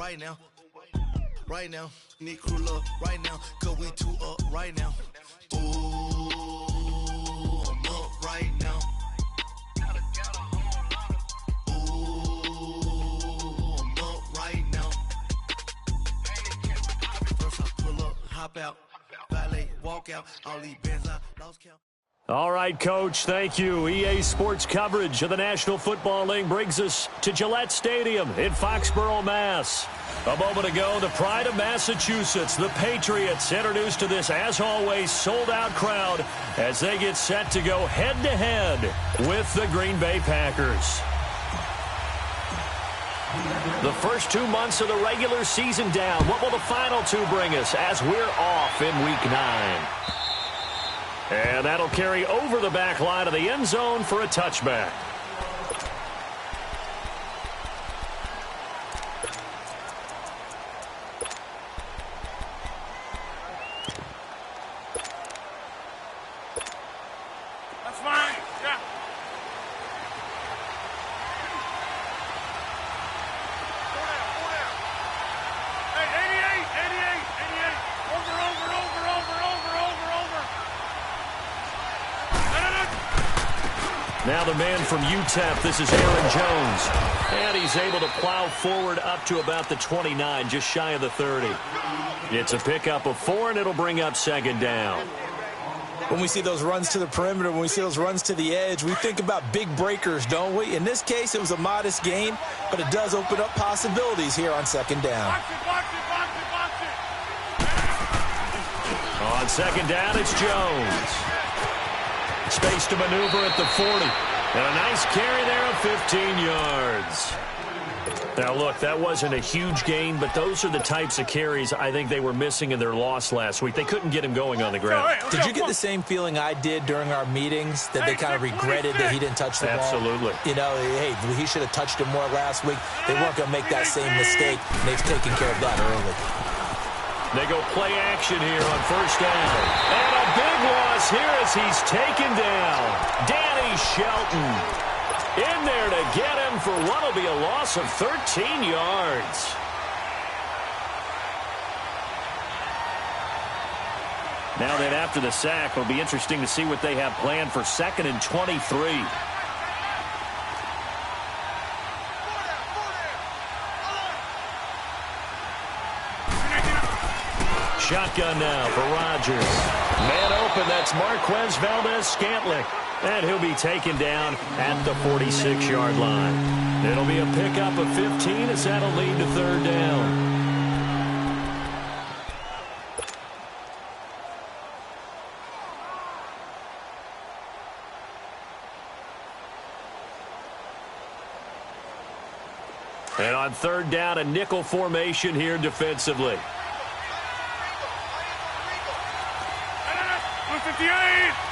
right now. Right now, need crew up right now, cause we two up right now. Ooh, I'm up right now. Ooh, I'm up right now. First I pull up, hop out, valet, walk out, all these bands I lost count. All right, Coach, thank you. EA Sports coverage of the National Football League brings us to Gillette Stadium in Foxborough, Mass. A moment ago, the pride of Massachusetts, the Patriots, introduced to this, as always, sold-out crowd as they get set to go head-to-head with the Green Bay Packers. The first 2 months of the regular season down. What will the final two bring us as we're off in Week 9? And that'll carry over the back line of the end zone for a touchback. That's fine. Yeah. Go down. Hey, 88. Over. Now the man from UTEP, this is Aaron Jones. And he's able to plow forward up to about the 29, just shy of the 30. It's a pickup of 4, and it'll bring up second down. When we see those runs to the perimeter, when we see those runs to the edge, we think about big breakers, don't we? In this case, it was a modest gain, but it does open up possibilities here on second down. Box it. On second down, it's Jones. Space to maneuver at the 40. And a nice carry there of 15 yards. Now, look, that wasn't a huge gain, but those are the types of carries I think they were missing in their loss last week. They couldn't get him going on the ground. Did you get the same feeling I did during our meetings, that they kind of regretted that he didn't touch the ball? Absolutely. You know, hey, he should have touched him more last week. They weren't going to make that same mistake, and they've taken care of that early. They go play action here on first down. And a big loss here as he's taken down. Danny Shelton in there to get him for what will be a loss of 13 yards. Now then, after the sack, it'll be interesting to see what they have planned for 2nd and 23. Shotgun now for Rodgers. Man open, that's Marquez Valdez-Scantling. And he'll be taken down at the 46-yard line. It'll be a pickup of 15 as that'll lead to third down. And on third down, a nickel formation here defensively. 158.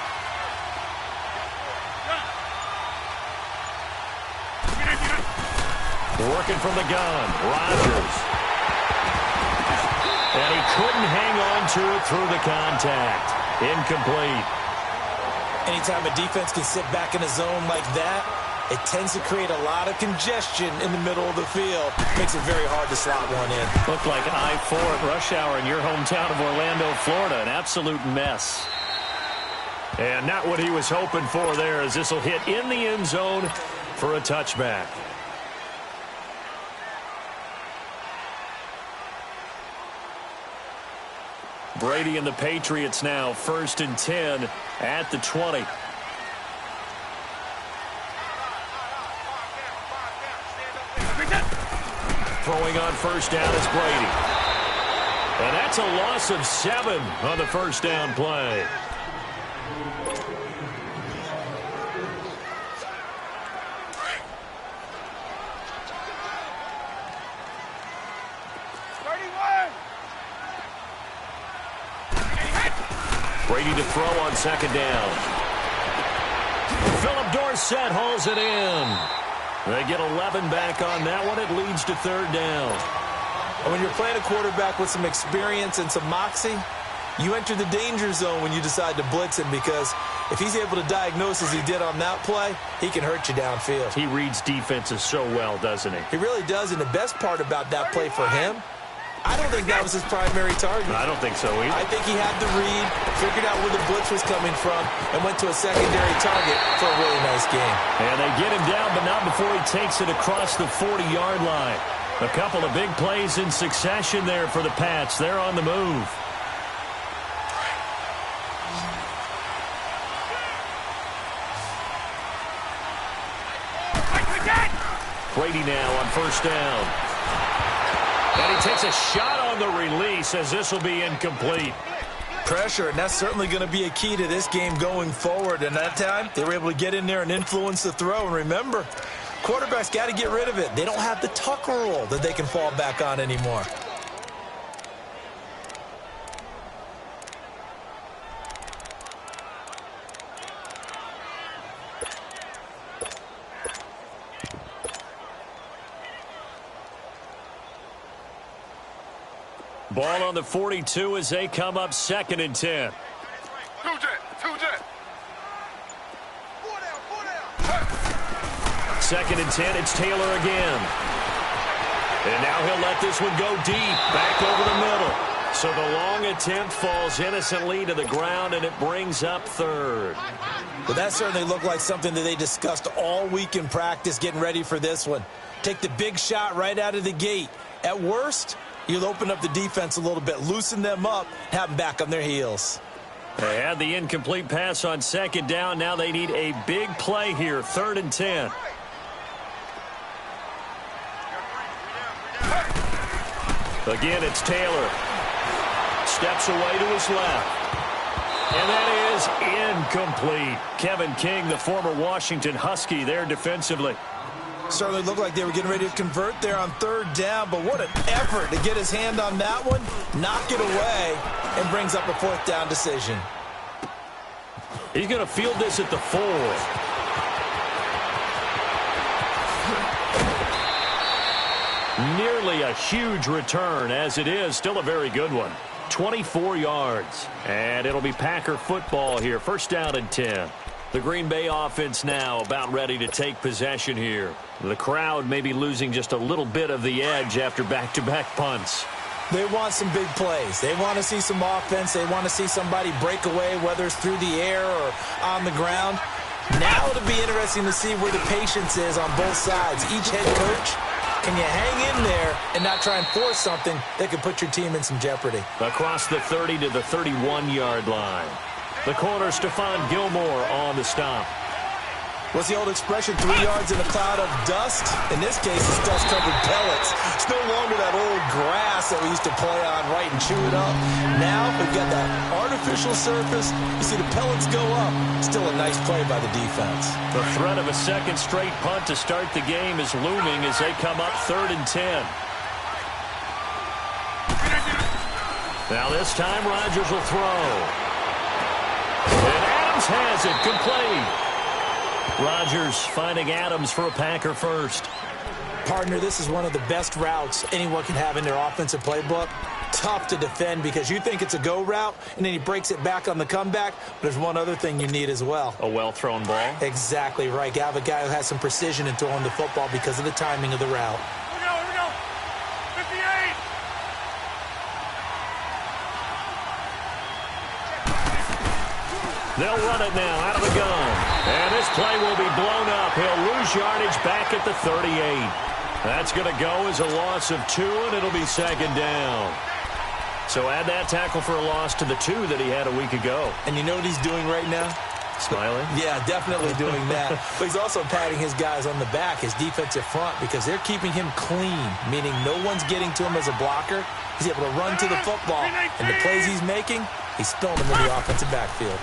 Working from the gun, Rodgers. And he couldn't hang on to it through the contact. Incomplete. Anytime a defense can sit back in a zone like that, it tends to create a lot of congestion in the middle of the field. Makes it very hard to slot one in. Looked like I-4 at rush hour in your hometown of Orlando, Florida. An absolute mess. And not what he was hoping for there, as this will hit in the end zone for a touchback. Brady and the Patriots now 1st and 10 at the 20. Throwing on first down is Brady. And that's a loss of 7 on the first down play. Brady to throw on second down. Philip Dorsett hauls it in. They get 11 back on that one. It leads to third down. And when you're playing a quarterback with some experience and some moxie, You enter the danger zone when you decide to blitz him, because if he's able to diagnose as he did on that play, he can hurt you downfield. He reads defenses so well, doesn't he? He really does, and the best part about that play for him, I don't think that was his primary target. I don't think so either. I think he had the read, figured out where the blitz was coming from, and went to a secondary target for a really nice game. And they get him down, but not before he takes it across the 40-yard line. A couple of big plays in succession there for the Pats. They're on the move. Brady now on first down. And he takes a shot on the release as this will be incomplete. Pressure, and that's certainly going to be a key to this game going forward. And that time, they were able to get in there and influence the throw. And remember, quarterbacks got to get rid of it. They don't have the Tucker rule that they can fall back on anymore. Ball on the 42 as they come up 2nd and 10. Two jet. 2nd and 10, it's Taylor again. And now he'll let this one go deep, back over the middle. So the long attempt falls innocently to the ground, and it brings up 3rd. But that certainly looked like something that they discussed all week in practice, getting ready for this one. Take the big shot right out of the gate. At worst, you'll open up the defense a little bit, loosen them up, have them back on their heels. They had the incomplete pass on 2nd down. Now they need a big play here, 3rd and 10. Again, it's Taylor. Steps away to his left. And that is incomplete. Kevin King, the former Washington Husky, there defensively. Certainly looked like they were getting ready to convert there on 3rd down, but what an effort to get his hand on that one, knock it away, and brings up a 4th down decision. He's going to field this at the 4. Nearly a huge return, as it is still a very good one. 24 yards, and it'll be Packer football here. 1st down and 10. The Green Bay offense now about ready to take possession here. The crowd may be losing just a little bit of the edge after back-to-back punts. They want some big plays. They want to see some offense. They want to see somebody break away, whether it's through the air or on the ground. Now it'll be interesting to see where the patience is on both sides. Each head coach, can you hang in there and not try and force something that could put your team in some jeopardy? Across the 30 to the 31-yard line. The corner, Stephon Gilmore, on the stop. What's the old expression, 3 yards in a cloud of dust? In this case, it's dust-covered pellets. It's no longer that old grass that we used to play on, right, and chew it up. Now we've got that artificial surface. You see the pellets go up. Still a nice play by the defense. The threat of a 2nd straight punt to start the game is looming as they come up 3rd and 10. Now this time, Rodgers will throw. And Adams has it, complete. Rodgers finding Adams for a Packer first. Partner, this is one of the best routes anyone can have in their offensive playbook. Tough to defend because you think it's a go route, and then he breaks it back on the comeback. But there's one other thing you need as well. A well-thrown ball. Exactly right. You have a guy who has some precision in throwing the football because of the timing of the route. Here we go. 58. They'll run it now out of the gun. And this play will be blown up. He'll lose yardage back at the 38. That's going to go as a loss of 2, and it'll be 2nd down. So add that tackle for a loss to the 2 that he had a week ago. And you know what he's doing right now? Smiling? Yeah, definitely doing that. But he's also patting his guys on the back, his defensive front, because they're keeping him clean, meaning no one's getting to him as a blocker. He's able to run to the football, and the plays he's making, he's spilling them in the offensive backfield.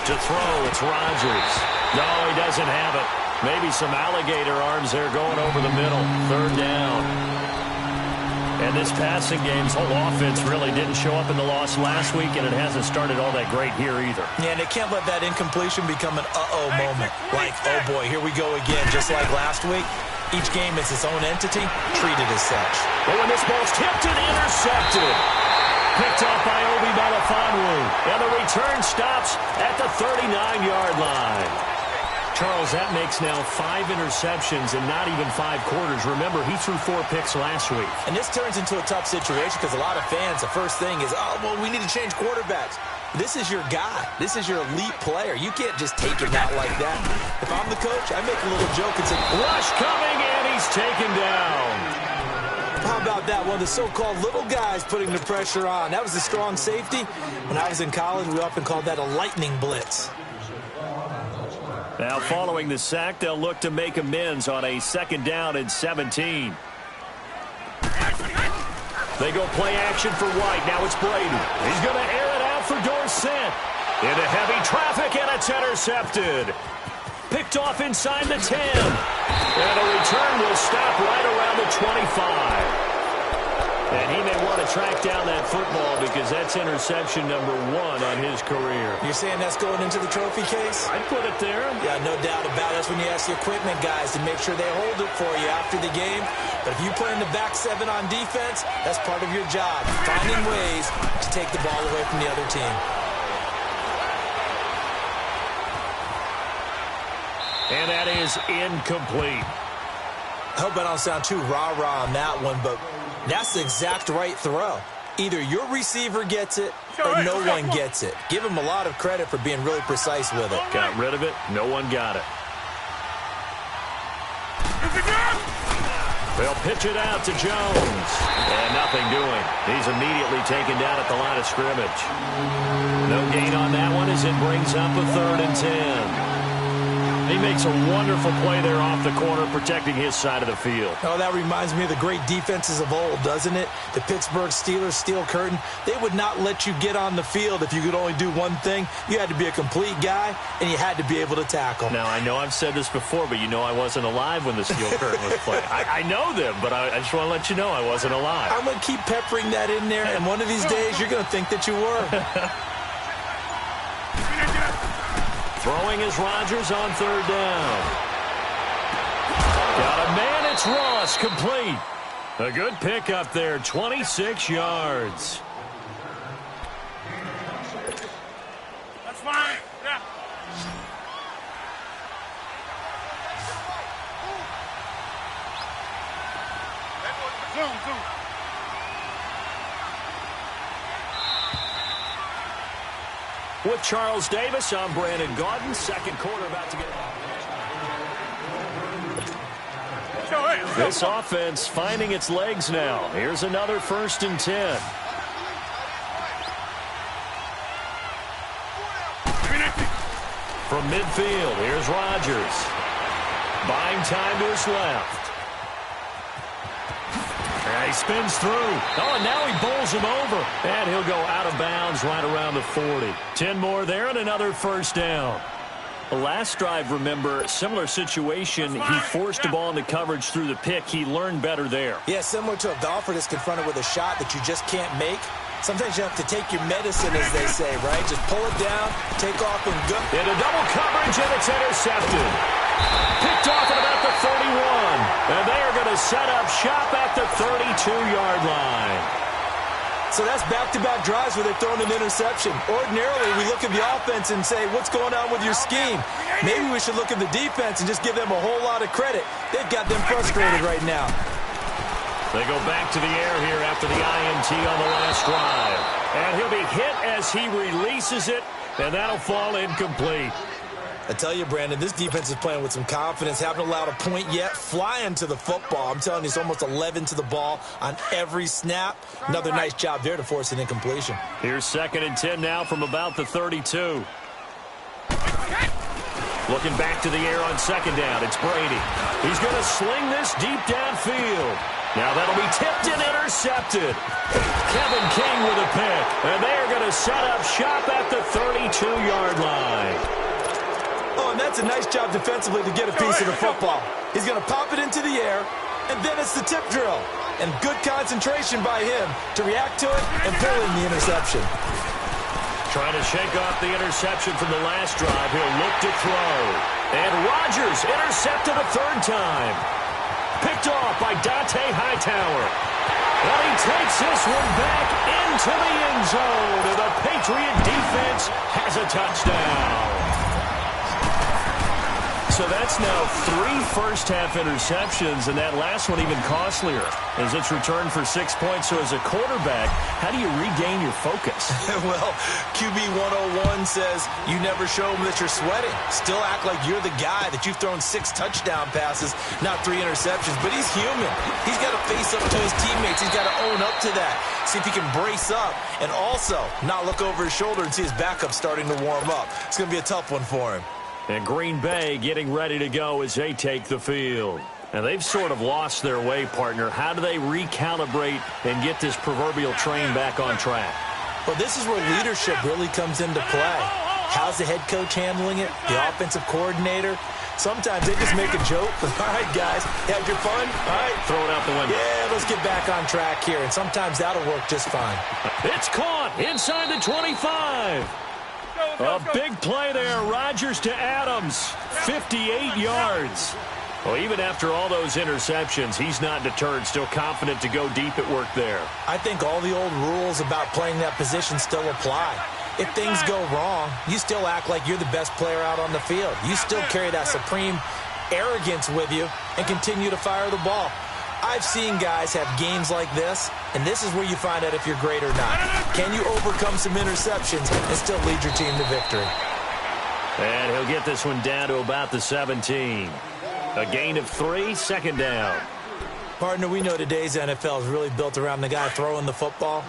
To throw, it's Rodgers. No, he doesn't have it. Maybe some alligator arms there going over the middle. 3rd down. And this passing game's whole offense really didn't show up in the loss last week, and it hasn't started all that great here either. Yeah, and they can't let that incompletion become an uh-oh moment. Like, oh boy, here we go again, just like last week. Each game is its own entity, treated as such. But when this ball's tipped and intercepted. picked off by Obi Melifonwu. And the return stops at the 39-yard line. Charles, that makes now 5 interceptions in not even 5 quarters. Remember, he threw 4 picks last week. And this turns into a tough situation because a lot of fans, the first thing is, oh, well, we need to change quarterbacks. This is your guy. This is your elite player. You can't just take him out like that. If I'm the coach, I make a little joke and say, rush coming, and he's taken down. How about that? One of the so-called little guys putting the pressure on. That was a strong safety. When I was in college, we often called that a lightning blitz. Now, following the sack, they'll look to make amends on a 2nd down and 17. They go play action for White. Now it's Brady. He's going to air it out for Dorsett. Into heavy traffic, and it's intercepted. Picked off inside the 10. And a return will stop right around the 25. And he may want to track down that football because that's interception number 1 on his career. You're saying that's going into the trophy case? I'd put it there. Yeah, no doubt about it. That's when you ask the equipment guys to make sure they hold it for you after the game. But if you play in the back 7 on defense, that's part of your job, finding ways to take the ball away from the other team. And that is incomplete. I hope I don't sound too rah-rah on that one, but that's the exact right throw. Either your receiver gets it or no one gets it. Give him a lot of credit for being really precise with it. Got rid of it. No one got it. They'll pitch it out to Jones. And nothing doing. He's immediately taken down at the line of scrimmage. No gain on that one as it brings up a 3rd and 10. He makes a wonderful play there off the corner, protecting his side of the field. Oh, that reminds me of the great defenses of old, doesn't it? The Pittsburgh Steelers steel curtain. They would not let you get on the field if you could only do one thing. You had to be a complete guy, and you had to be able to tackle. Now, I know I've said this before, but you know I wasn't alive when the steel curtain was played. I know them, but I just want to let you know I wasn't alive. I'm going to keep peppering that in there, and one of these days you're going to think that you were. Throwing is Rodgers on 3rd down. Got a man, it's Ross, complete. A good pickup there, 26 yards. That's fine. Yeah. Zoom. With Charles Davis, I'm Brandon Gaudin. 2nd quarter about to get... This offense finding its legs now. Here's another 1st and 10. From midfield, here's Rodgers. Buying time to his left. And he spins through. Oh, and now he bowls him over. And he'll go out of bounds right around the 40. 10 more there and another 1st down. The last drive, remember, similar situation. He forced the ball into coverage through the pick. He learned better there. Yeah, similar to a golfer that's confronted with a shot that you just can't make. Sometimes you have to take your medicine, as they say, right? Just pull it down, take off, and go. Into double coverage, and it's intercepted. Picked off at about the 31. And they are going to set up shop at the 32-yard line. So that's back-to-back drives where they've thrown an interception. Ordinarily, we look at the offense and say, what's going on with your scheme? Maybe we should look at the defense and just give them a whole lot of credit. They've got them frustrated right now. They go back to the air here after the INT on the last drive. And he'll be hit as he releases it, and that'll fall incomplete. I tell you, Brandon, this defense is playing with some confidence. Haven't allowed a point yet. Flying to the football. I'm telling you, it's almost 11 to the ball on every snap. Another nice job there to force an incompletion. Here's 2nd and 10 now from about the 32. Looking back to the air on 2nd down. It's Brady. He's going to sling this deep downfield. Now that'll be tipped and intercepted. Kevin King with a pick. And they are going to set up shop at the 32-yard line. Oh, and that's a nice job defensively to get a piece of the football. He's going to pop it into the air, and then it's the tip drill. And good concentration by him to react to it and pull in the interception. Trying to shake off the interception from the last drive. He'll look to throw. And Rodgers intercepted a 3rd time. Picked off by Dante Hightower. And he takes this one back into the end zone. And the Patriot defense has a touchdown. So that's now 3 first-half interceptions, and that last one even costlier as it's returned for 6 points. So as a quarterback, how do you regain your focus? Well, QB 101 says you never show them that you're sweating. Still act like you're the guy, that you've thrown 6 touchdown passes, not 3 interceptions. But he's human. He's got to face up to his teammates. He's got to own up to that. See if he can brace up and also not look over his shoulder and see his backup starting to warm up. It's going to be a tough one for him. And Green Bay getting ready to go as they take the field. And they've sort of lost their way, partner. How do they recalibrate and get this proverbial train back on track? Well, this is where leadership really comes into play. How's the head coach handling it? The offensive coordinator? Sometimes they just make a joke. All right, guys, had your fun? All right. Throw it out the window. Yeah, let's get back on track here. And sometimes that'll work just fine. It's caught inside the 25. A big play there. Rodgers to Adams. 58 yards. Well, even after all those interceptions, he's not deterred. Still confident to go deep at work there. I think all the old rules about playing that position still apply. If things go wrong, you still act like you're the best player out on the field. You still carry that supreme arrogance with you and continue to fire the ball. I've seen guys have games like this, and this is where you find out if you're great or not. Can you overcome some interceptions and still lead your team to victory? And he'll get this one down to about the 17. A gain of 3, second down. Partner, we know today's NFL is really built around the guy throwing the football.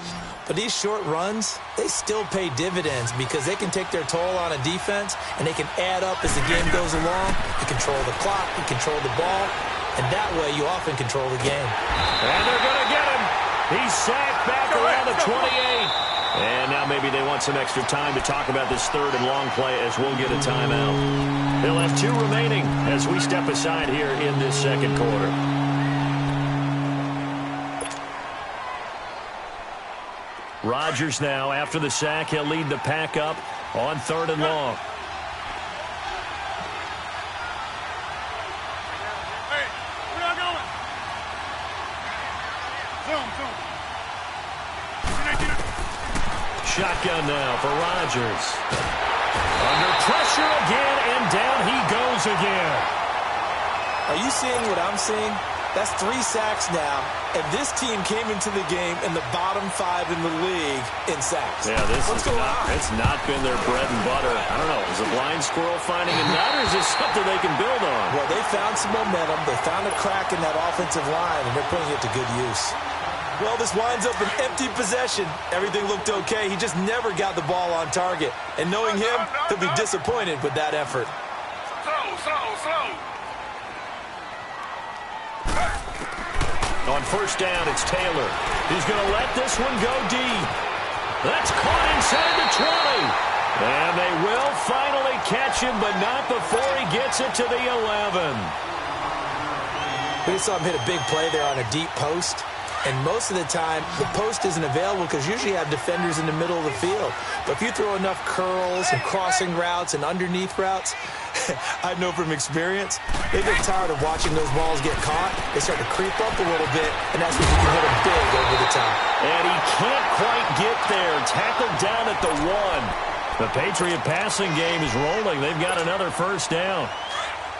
But these short runs, they still pay dividends because they can take their toll on a defense, and they can add up as the game goes along. You control the clock, you control the ball. And that way, you often control the game. And they're going to get him. He's sacked back around the 28. And now maybe they want some extra time to talk about this third and long play as we'll get a timeout. They'll have 2 remaining as we step aside here in this second quarter. Rodgers now, after the sack, he'll lead the pack up on 3rd and long. Shotgun now for Rodgers. Under pressure again, and down he goes again. Are you seeing what I'm seeing? That's 3 sacks now, and this team came into the game in the bottom 5 in the league in sacks. Yeah, What's going on? It's not been their bread and butter. I don't know. Is a blind squirrel finding a nut, or is this something they can build on? Well, they found some momentum. They found a crack in that offensive line, and they're putting it to good use. Well, this winds up an empty possession. Everything looked okay. He just never got the ball on target. And knowing him, he'll be disappointed with that effort. Slow. On first down, it's Taylor. He's going to let this one go deep. That's caught inside the 20. And they will finally catch him, but not before he gets it to the 11. We just saw him hit a big play there on a deep post. And most of the time, the post isn't available because usually you have defenders in the middle of the field. But if you throw enough curls and crossing routes and underneath routes, I know from experience, they get tired of watching those balls get caught. They start to creep up a little bit, and that's when you can hit them big over the top. And he can't quite get there. Tackled down at the 1. The Patriot passing game is rolling. They've got another first down.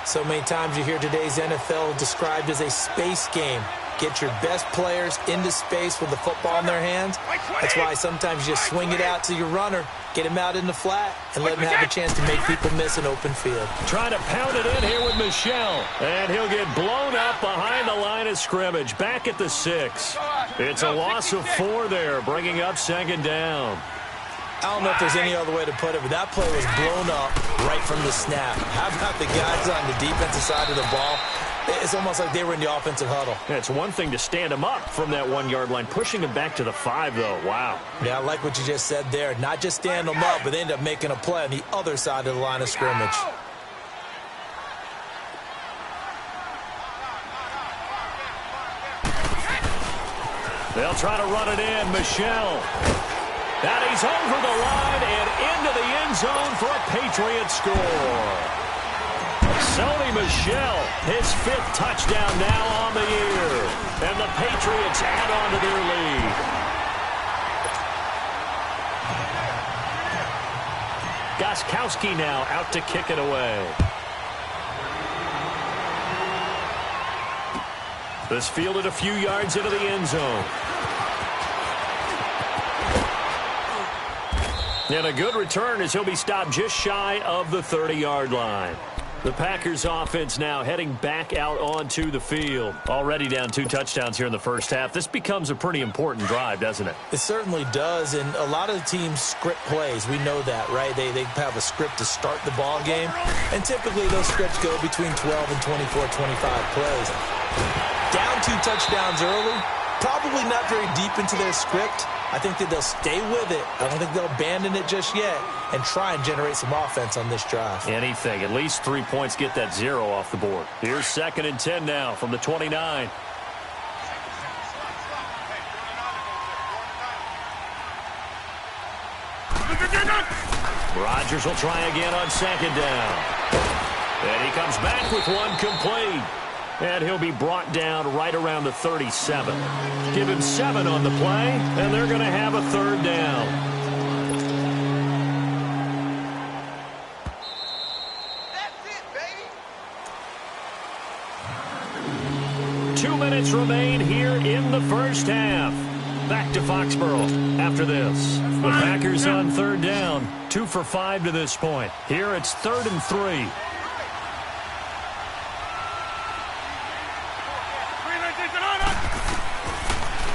So many times you hear today's NFL described as a space game. Get your best players into space with the football in their hands. That's why sometimes you just swing it out to your runner, get him out in the flat, and let him have a chance to make people miss an open field. Trying to pound it in here with Michel. And he'll get blown up behind the line of scrimmage. Back at the 6. It's a loss of 4 there, bringing up second down. I don't know if there's any other way to put it, but that play was blown up right from the snap. How about the guys on the defensive side of the ball? It's almost like they were in the offensive huddle. Yeah, it's one thing to stand him up from that 1-yard line. Pushing him back to the 5, though. Wow. Yeah, I like what you just said there. Not just stand them up, but they end up making a play on the other side of the line of scrimmage. They'll try to run it in. Michel. And he's over the line and into the end zone for a Patriot score. Sony Michel, his 5th touchdown now on the year. And the Patriots add on to their lead. Gostkowski now out to kick it away. This fielded a few yards into the end zone. And a good return as he'll be stopped just shy of the 30-yard line. The Packers offense now heading back out onto the field. Already down 2 touchdowns here in the first half. This becomes a pretty important drive, doesn't it? It certainly does, and a lot of the teams script plays. We know that, right? They have a script to start the ball game, and typically those scripts go between 12 and 24, 25 plays. Down 2 touchdowns early, probably not very deep into their script. I think that they'll stay with it. I don't think they'll abandon it just yet and try and generate some offense on this drive. Anything. At least 3 points, get that 0 off the board. Here's 2nd and 10 now from the 29. Rodgers will try again on 2nd down. And he comes back with one complete. And he'll be brought down right around the 37. Give him 7 on the play, and they're going to have a 3rd down. That's it, baby. 2 minutes remain here in the first half. Back to Foxborough after this. The Packers on 3rd down. 2 for 5 to this point. Here it's 3rd and 3.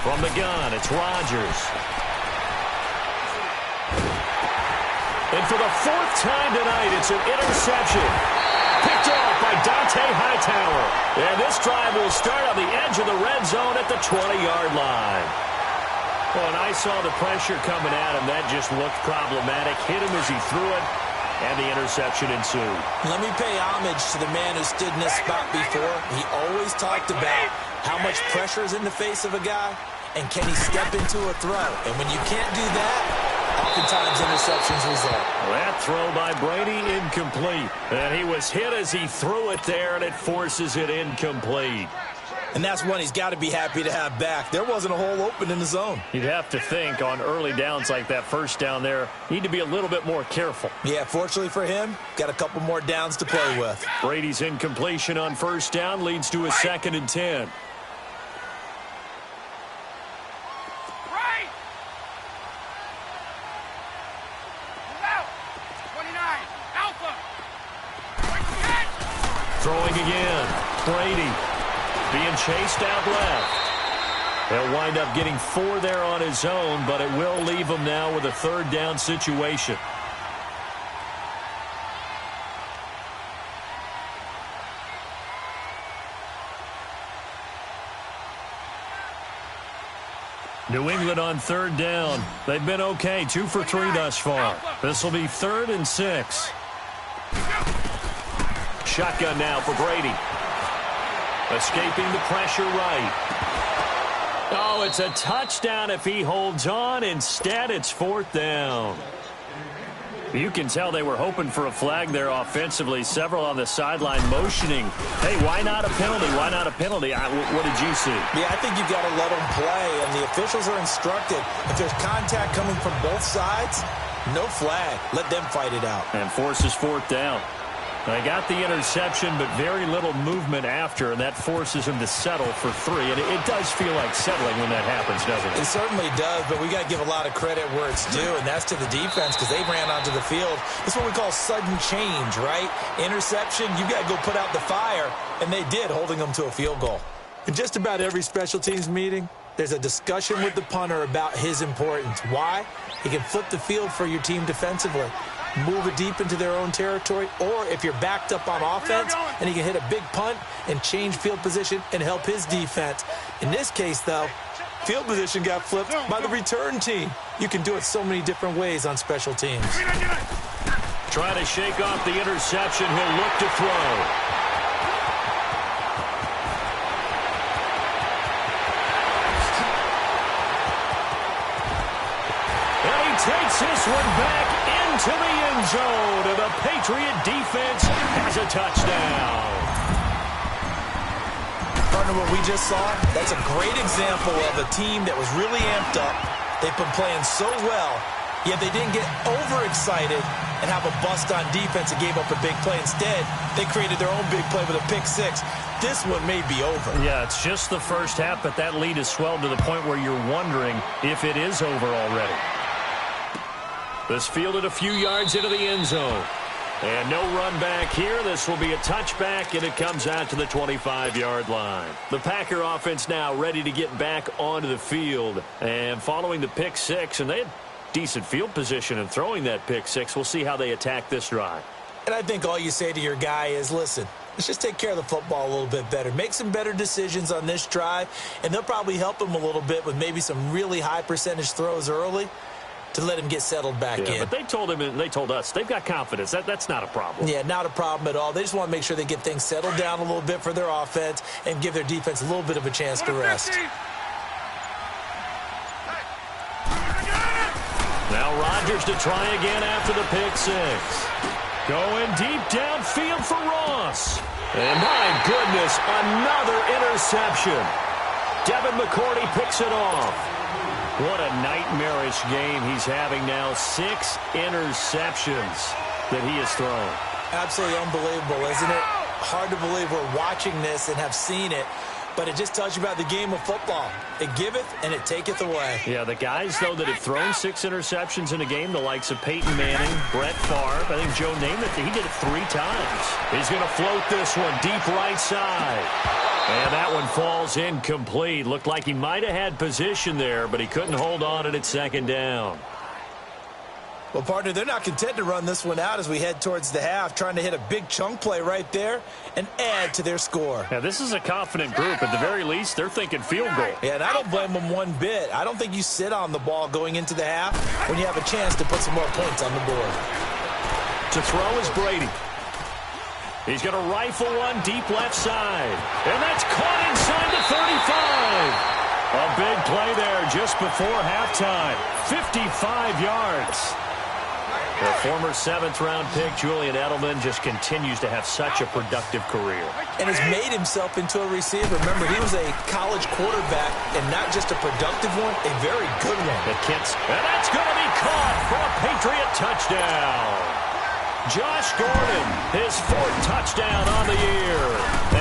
From the gun, it's Rodgers. And for the 4th time tonight, it's an interception. Picked off by Dante Hightower. And this drive will start on the edge of the red zone at the 20-yard line. Well, and I saw the pressure coming at him. That just looked problematic. Hit him as he threw it, and the interception ensued. Let me pay homage to the man who stood in this spot before. He always talked about how much pressure is in the face of a guy, and can he step into a throw? And when you can't do that, oftentimes interceptions result. That throw by Brady incomplete. And he was hit as he threw it there, and it forces it incomplete. And that's one he's got to be happy to have back. There wasn't a hole open in the zone. You'd have to think on early downs like that, first down there, need to be a little bit more careful. Yeah, fortunately for him, got a couple more downs to play with. Brady's incompletion on 1st down leads to a 2nd and 10. Right. Out. 29. Alpha. Throwing again. Brady being chased out left. He'll wind up getting 4 there on his own, but it will leave him now with a 3rd down situation. New England on 3rd down. They've been okay, 2 for 3 thus far. This will be 3rd and 6. Shotgun now for Brady. Escaping the pressure right. Oh, it's a touchdown if he holds on. Instead, it's 4th down. You can tell they were hoping for a flag there offensively. Several on the sideline motioning. Hey, why not a penalty? Why not a penalty? What did you see? Yeah, I think you've got to let them play, and the officials are instructed. If there's contact coming from both sides, no flag. Let them fight it out. And forces 4th down. They got the interception, but very little movement after, and that forces him to settle for 3. And it does feel like settling when that happens, doesn't it? It certainly does, but we got to give a lot of credit where it's due, and that's to the defense because they ran onto the field. That's what we call sudden change, right? Interception, you got to go put out the fire, and they did, holding them to a field goal. In just about every special teams meeting, there's a discussion with the punter about his importance. Why? He can flip the field for your team defensively, move it deep into their own territory, or if you're backed up on offense, and he can hit a big punt and change field position and help his defense. In this case, though, field position got flipped by the return team. You can do it so many different ways on special teams. Trying to shake off the interception. He'll look to throw. Takes this one back into the end zone, and the Patriot defense has a touchdown. Partner, what we just saw, that's a great example of a team that was really amped up. They've been playing so well, yet they didn't get overexcited and have a bust on defense and gave up a big play. Instead, they created their own big play with a pick six. This one may be over. Yeah, it's just the first half, but that lead has swelled to the point where you're wondering if it is over already. This fielded a few yards into the end zone. And no run back here. This will be a touchback, and it comes out to the 25-yard line. The Packer offense now ready to get back onto the field. And following the pick six, and they had decent field position in throwing that pick six. We'll see how they attack this drive. And I think all you say to your guy is, listen, let's just take care of the football a little bit better. Make some better decisions on this drive, and they'll probably help him a little bit with maybe some really high percentage throws early to let him get settled back in. But they told him and they told us they've got confidence. That's not a problem. Yeah, not a problem at all. They just want to make sure they get things settled down a little bit for their offense and give their defense a little bit of a chance to rest. Now Rodgers to try again after the pick six. Going deep downfield for Ross. And my goodness, another interception. Devin McCourty picks it off. What a nightmarish game he's having now. 6 interceptions that he has thrown. Absolutely unbelievable, isn't it? Hard to believe we're watching this and have seen it, but it just tells you about the game of football. It giveth and it taketh away. Yeah, the guys, though, that have thrown 6 interceptions in a game, the likes of Peyton Manning, Brett Favre, I think Joe Namath, he did it 3 times. He's going to float this one deep right side. And that one falls incomplete. Looked like he might have had position there, but he couldn't hold on at second down. Well, partner, they're not content to run this one out as we head towards the half, trying to hit a big chunk play right there and add to their score. Yeah, this is a confident group. At the very least, they're thinking field goal. Yeah, and I don't blame them one bit. I don't think you sit on the ball going into the half when you have a chance to put some more points on the board. To throw is Brady. He's going to rifle one deep left side. And that's caught inside the 35. A big play there just before halftime. 55 yards. The former 7th-round pick, Julian Edelman, just continues to have such a productive career. And has made himself into a receiver. Remember, he was a college quarterback, and not just a productive one, a very good one. And that's going to be caught for a Patriot touchdown. Josh Gordon, his 4th touchdown on the year.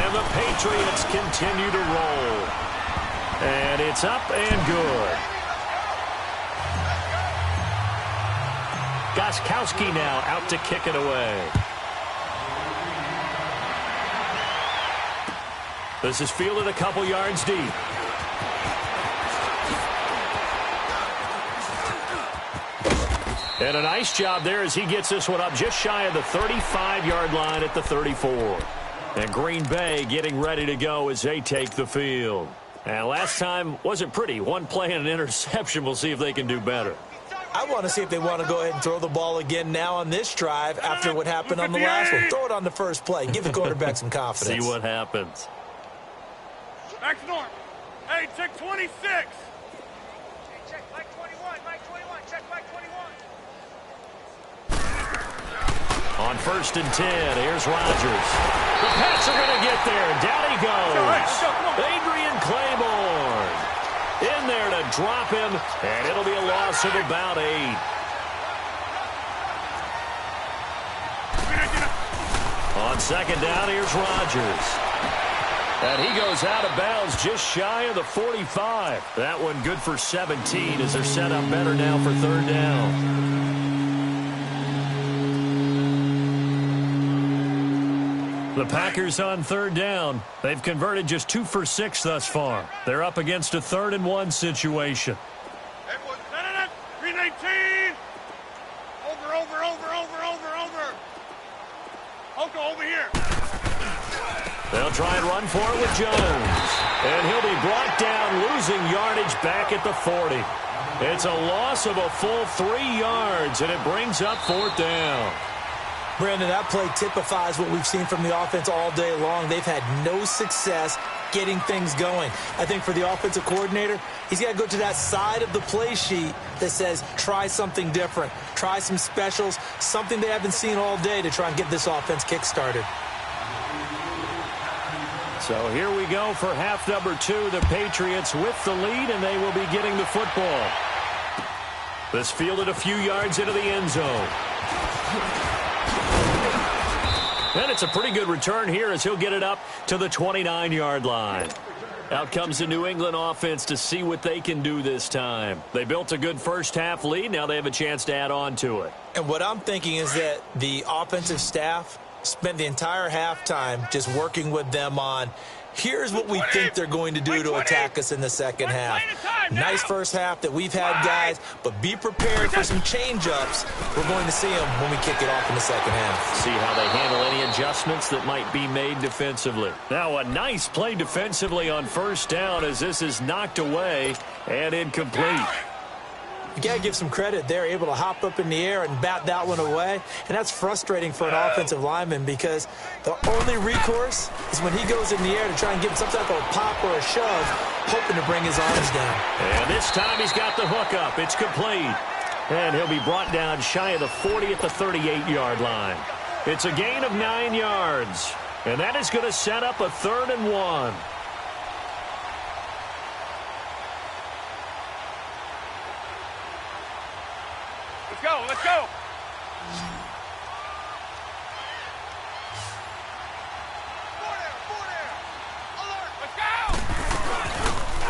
And the Patriots continue to roll. And it's up and good. Gostkowski now out to kick it away. This is fielded a couple yards deep. And a nice job there as he gets this one up just shy of the 35-yard line at the 34. And Green Bay getting ready to go as they take the field. And last time wasn't pretty. One play and an interception. We'll see if they can do better. I want to see if they want to go ahead and throw the ball again now on this drive after what happened on the last one. Throw it on the first play. Give the quarterback some confidence. See what happens. Back to norm. Hey, check 26. Hey, check Mike 21. Mike 21. Check Mike 21. On 1st and 10, here's Rodgers. The Pats are going to get there. Down he goes. Adrian Claiborne in there to drop him, and it'll be a loss of about 8. On 2nd down, here's Rodgers. And he goes out of bounds just shy of the 45. That one good for 17 as they're set up better now for 3rd down. The Packers on 3rd down. They've converted just 2 for 6 thus far. They're up against a 3rd and 1 situation. 319. Over. Over here. They'll try and run for it with Jones. And he'll be brought down, losing yardage back at the 40. It's a loss of a full 3 yards, and it brings up 4th down. Brandon, that play typifies what we've seen from the offense all day long. They've had no success getting things going. I think for the offensive coordinator, he's got to go to that side of the play sheet that says try something different, try some specials, something they haven't seen all day to try and get this offense kick-started. So here we go for half number 2. The Patriots with the lead, and they will be getting the football. This fielded a few yards into the end zone. And it's a pretty good return here as he'll get it up to the 29-yard line. Out comes the New England offense to see what they can do this time. They built a good first-half lead. Now they have a chance to add on to it. And what I'm thinking is that the offensive staff spent the entire halftime just working with them on, here's what we think they're going to do to attack us in the second half. Nice first half that we've had, guys, but be prepared for some change-ups. We're going to see them when we kick it off in the second half. See how they handle any adjustments that might be made defensively. Now a nice play defensively on first down as this is knocked away and incomplete. You got to give some credit. They're able to hop up in the air and bat that one away. And that's frustrating for an offensive lineman because the only recourse is when he goes in the air to try and give some type of a pop or a shove, hoping to bring his arms down. And this time he's got the hook up. It's complete. And he'll be brought down shy of the 40 at the 38-yard line. It's a gain of 9 yards. And that is going to set up a 3rd and 1. Let's go. Let's go.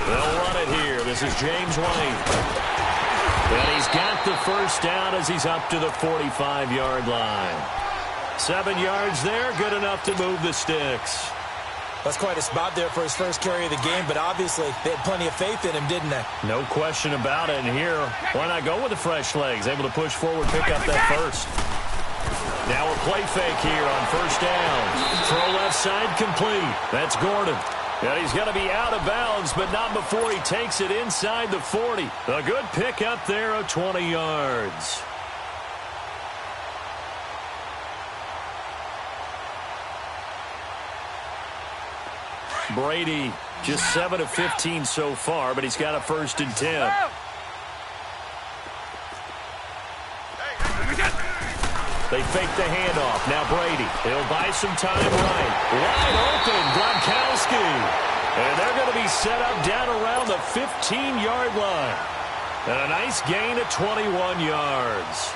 They'll run it here. This is James White. And he's got the first down as he's up to the 45-yard line. 7 yards there, good enough to move the sticks. That's quite a spot there for his first carry of the game, but obviously they had plenty of faith in him, didn't they? No question about it. And here, why not go with the fresh legs? Able to push forward, pick up that first. Now a play fake here on first down. Throw left side complete. That's Gordon. And he's going to be out of bounds, but not before he takes it inside the 40. A good pick up there of 20 yards. Brady, just 7 of 15 so far, but he's got a 1st and 10. They fake the handoff. Now Brady. He'll buy some time right. Wide open, Gronkowski. And they're going to be set up down around the 15-yard line. And a nice gain of 21 yards.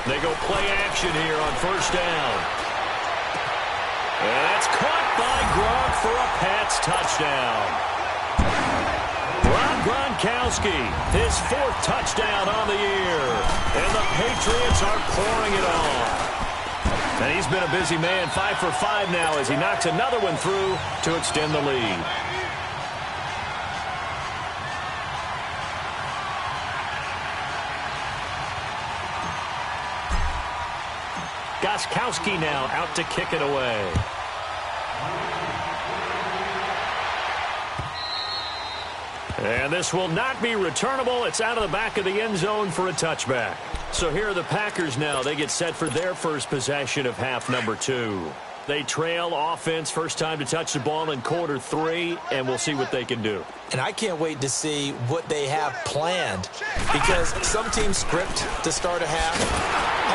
They go play action here on first down. And that's caught by Gronk for a Pats touchdown. Rob Gronkowski, his 4th touchdown on the year. And the Patriots are pouring it on. And he's been a busy man, 5 for 5 now as he knocks another one through to extend the lead. Gostkowski now out to kick it away. And this will not be returnable. It's out of the back of the end zone for a touchback. So here are the Packers now. They get set for their first possession of half number 2. They trail offense, first time to touch the ball in quarter 3, and we'll see what they can do. And I can't wait to see what they have planned because some teams script to start a half.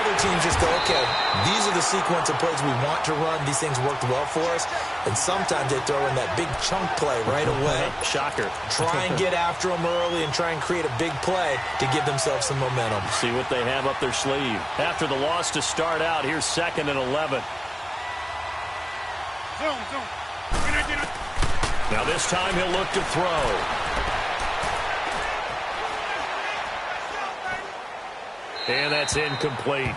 Other teams just go, okay, these are the sequence of plays we want to run. These things worked well for us. And sometimes they throw in that big chunk play right away. Shocker. Try and get after them early and try and create a big play to give themselves some momentum. See what they have up their sleeve. After the loss to start out, here's 2nd and 11. Zoom. Now this time he'll look to throw. And that's incomplete.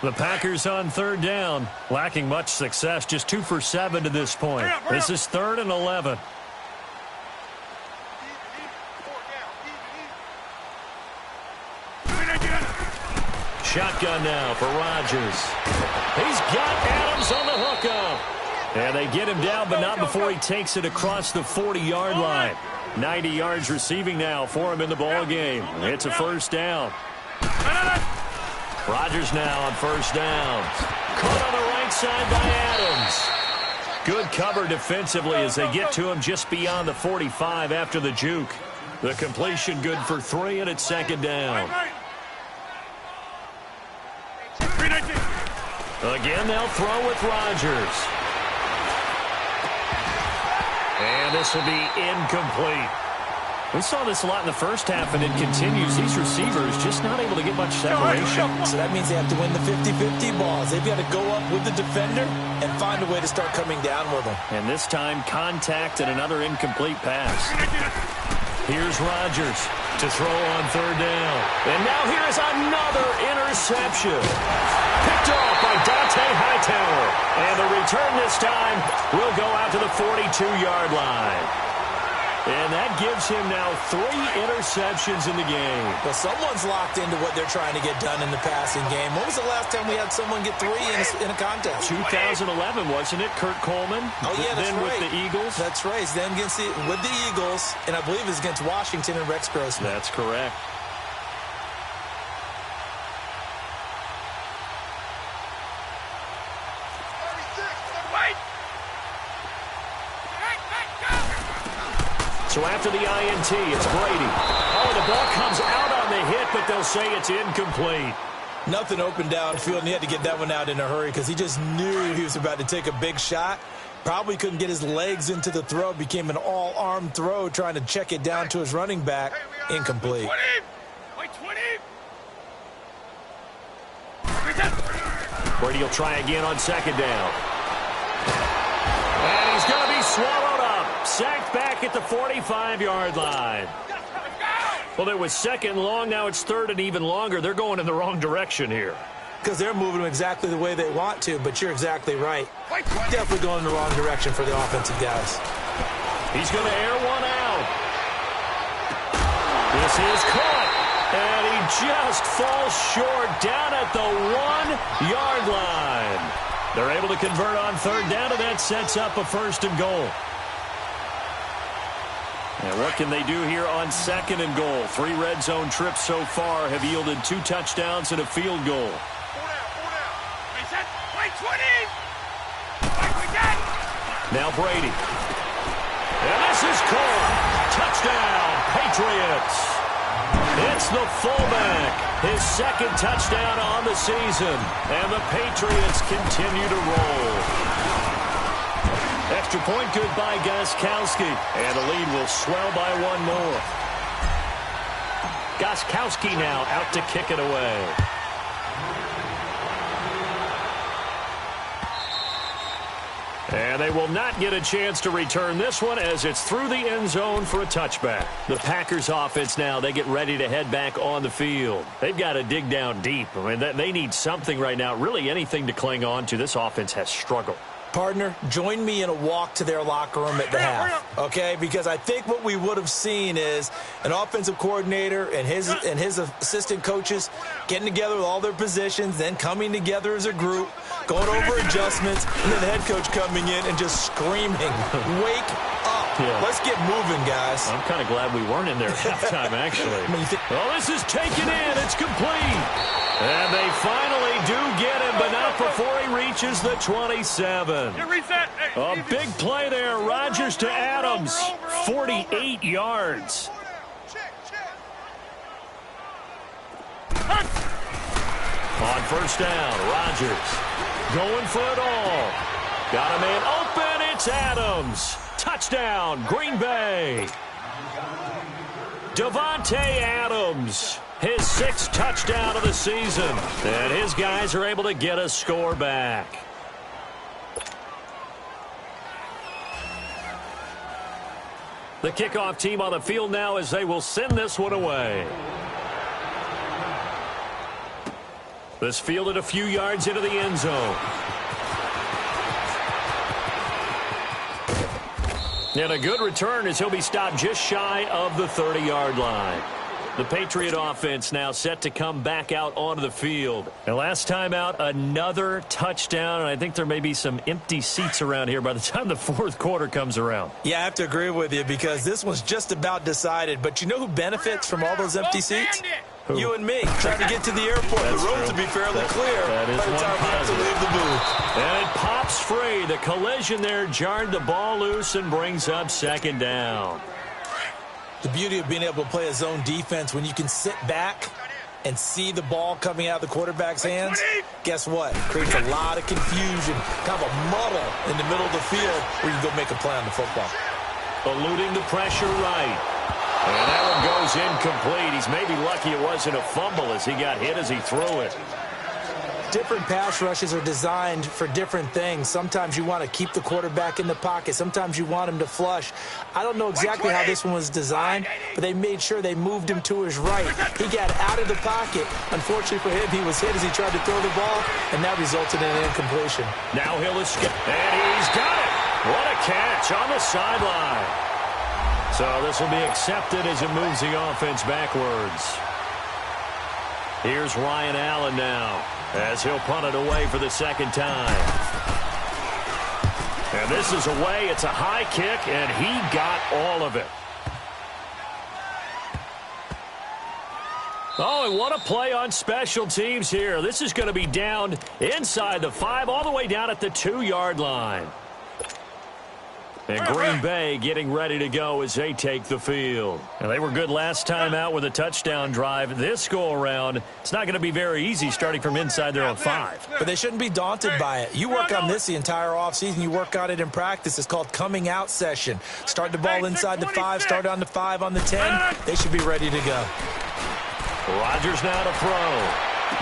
The Packers on 3rd down, lacking much success, just 2 for 7 to this point. This is 3rd and 11. Shotgun now for Rodgers. He's got Adams on the hookup. And they get him down, but not before he takes it across the 40-yard line. 90 yards receiving now for him in the ball game. It's a first down. Rodgers now on first down. Caught on the right side by Adams. Good cover defensively as they get to him just beyond the 45 after the juke. The completion good for 3, and it's second down. Again, they'll throw with Rodgers. And this will be incomplete. We saw this a lot in the first half, and it continues. These receivers just not able to get much separation. So that means they have to win the 50-50 balls. They've got to go up with the defender and find a way to start coming down with them. And this time, contact and another incomplete pass. Here's Rodgers to throw on third down. And now here is another interception. Picked off by Dante Hightower. And the return this time will go out to the 42-yard line. And that gives him now 3 interceptions in the game. Well, someone's locked into what they're trying to get done in the passing game. When was the last time we had someone get 3 in a contest? 2011, wasn't it? Kurt Coleman? Oh, yeah, that's then right. With the Eagles? That's right. Then with the Eagles, and I believe it's against Washington and Rex Grossman. That's correct. So after the INT, it's Brady. Oh, the ball comes out on the hit, but they'll say it's incomplete. Nothing open downfield, and he had to get that one out in a hurry because he just knew he was about to take a big shot. Probably couldn't get his legs into the throw. Became an all-arm throw, trying to check it down to his running back. Incomplete. Brady will try again on second down. And he's going to be swallowed up. Sacked back at the 45-yard line. Well, it was second long. Now it's third and even longer. They're going in the wrong direction here. Because they're moving them exactly the way they want to, but you're exactly right. Definitely going in the wrong direction for the offensive guys. He's going to air one out. This is caught. And he just falls short down at the 1-yard line. They're able to convert on third down, and that sets up a first and goal. And what can they do here on second and goal? 3 red zone trips so far have yielded 2 touchdowns and a field goal. Now Brady. And this is caught. Touchdown, Patriots. It's the fullback. His second touchdown on the season. And the Patriots continue to roll. Extra point good by Gostkowski. And the lead will swell by 1 more. Gostkowski now out to kick it away. And they will not get a chance to return this one as it's through the end zone for a touchback. The Packers offense now, they get ready to head back on the field. They've got to dig down deep. I mean, they need something right now, really anything to cling on to. This offense has struggled. Partner, join me in a walk to their locker room at the half, okay? Because I think what we would have seen is an offensive coordinator and his assistant coaches getting together with all their positions, then coming together as a group, going over adjustments, and then the head coach coming in and just screaming, wake up. Yeah. Let's get moving, guys. I'm kind of glad we weren't in there at halftime, actually. Well, this is taken in. It's complete. And they finally do get him, but not before he reaches the 27. A big play there. Rodgers to Adams. 48 yards. On first down, Rodgers going for it all. Got a man open. It's Adams. Touchdown, Green Bay. Davante Adams. His 6th touchdown of the season. And his guys are able to get a score back. The kickoff team on the field now as they will send this one away. This fielded a few yards into the end zone. And a good return as he'll be stopped just shy of the 30-yard line. The Patriot offense now set to come back out onto the field. And last time out, another touchdown, and I think there may be some empty seats around here by the time the 4th quarter comes around. Yeah, I have to agree with you because this was just about decided. But you know who benefits from all those empty seats? You and me, trying to get to the airport. The roads will be fairly clear by the time we have to leave the booth. And it pops free. The collision there jarred the ball loose and brings up second down. The beauty of being able to play a zone defense when you can sit back and see the ball coming out of the quarterback's hands, guess what? Creates a lot of confusion, kind of a muddle in the middle of the field where you can go make a play on the football. Eluding the pressure right. And that one goes incomplete. He's maybe lucky it wasn't a fumble as he got hit as he threw it. Different pass rushes are designed for different things. Sometimes you want to keep the quarterback in the pocket. Sometimes you want him to flush. I don't know exactly how this one was designed, but they made sure they moved him to his right. He got out of the pocket. Unfortunately for him, he was hit as he tried to throw the ball, and that resulted in an incompletion. Now he'll escape, and he's got it. What a catch on the sideline. So this will be accepted as it moves the offense backwards. Here's Ryan Allen now as he'll punt it away for the second time. And this is away. It's a high kick, and he got all of it. Oh, and what a play on special teams here. This is going to be down inside the 5, all the way down at the 2-yard line. And Green Bay getting ready to go as they take the field. And they were good last time out with a touchdown drive. This go-around, it's not going to be very easy starting from inside their own 5. But they shouldn't be daunted by it. You work on this the entire offseason. You work on it in practice. It's called coming out session. Start the ball inside the 5, start on the 5, on the 10. They should be ready to go. Rodgers now to throw.